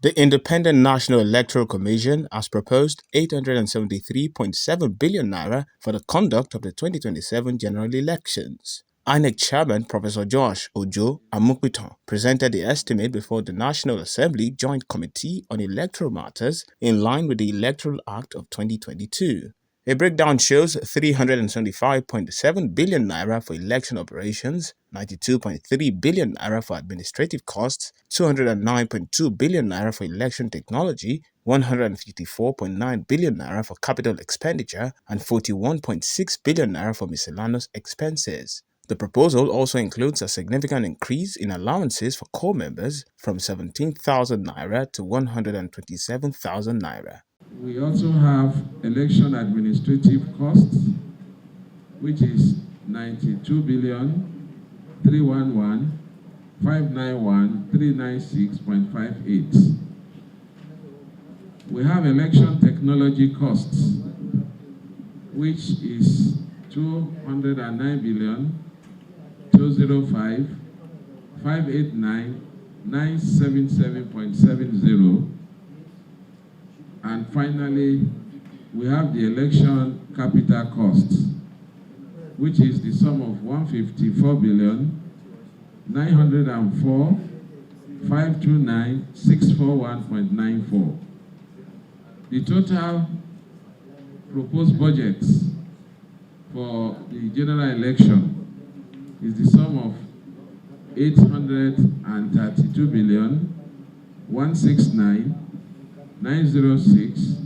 The Independent National Electoral Commission has proposed 873.7 billion naira for the conduct of the 2027 general elections. Inec Chairman Professor Josh Ojo Amupitan presented the estimate before the National Assembly Joint Committee on Electoral Matters in line with the Electoral Act of 2022. A breakdown shows 375.7 billion naira for election operations, 92.3 billion naira for administrative costs, 209.2 billion naira for election technology, 154.9 billion naira for capital expenditure, and 41.6 billion naira for miscellaneous expenses. The proposal also includes a significant increase in allowances for corps members from 17,000 naira to 127,000 naira. We also have election administrative costs, which is 92 billion 311 591 396.58. We have election technology costs, which is 209 billion 205 589 977.70. And finally, we have the election capital costs, which is the sum of 154 billion 904 529 641.94. The total proposed budget for the general election is the sum of 832 billion 169 906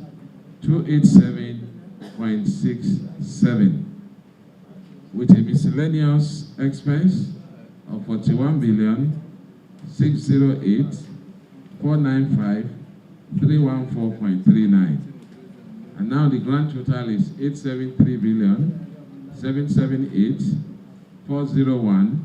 287.67, with a miscellaneous expense of 41 billion 608 495 314.39. And now the grand total is 873 billion 778 401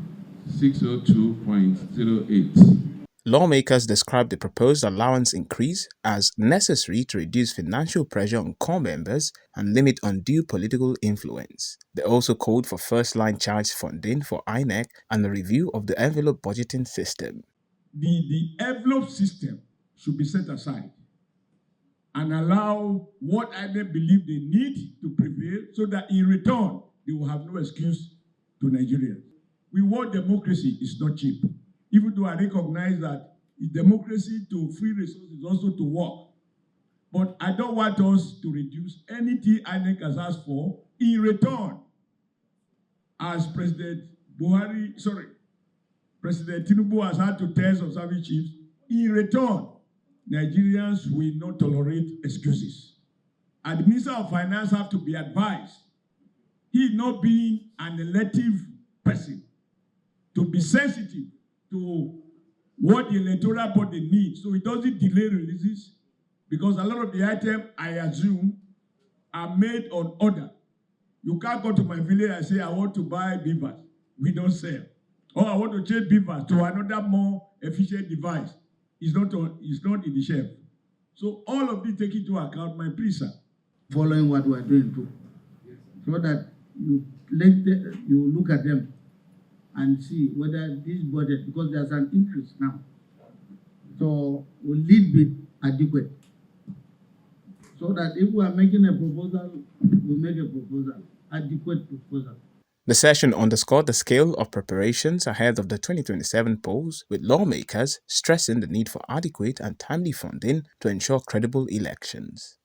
602.08. Lawmakers described the proposed allowance increase as necessary to reduce financial pressure on corps members and limit undue political influence. They also called for first-line charge funding for Inec and a review of the envelope budgeting system. The envelope system should be set aside and allow what Inec believe they need to prevail so that in return, they will have no excuse to Nigerians. We want democracy, it's not cheap. Even though I recognize that democracy to free resources also to work. But I don't want us to reduce anything INEC has asked for in return. As President Tinubu has had to tell some service chiefs, in return, Nigerians will not tolerate excuses. And the Minister of Finance have to be advised, he not being an elective person, to be sensitive to what the electoral body needs, so it doesn't delay releases, because a lot of the items, I assume, are made on order. You can't go to my village and say, I want to buy beavers. We don't sell. Or I want to change beavers to another more efficient device. It's not in the shelf. So all of this take into account, my plea, sir. Following what we're doing too, so that you look at them and see whether this budget, because there's an increase now, so will it be adequate? So that if we are making a proposal, we make a proposal, adequate proposal. The session underscored the scale of preparations ahead of the 2027 polls, with lawmakers stressing the need for adequate and timely funding to ensure credible elections.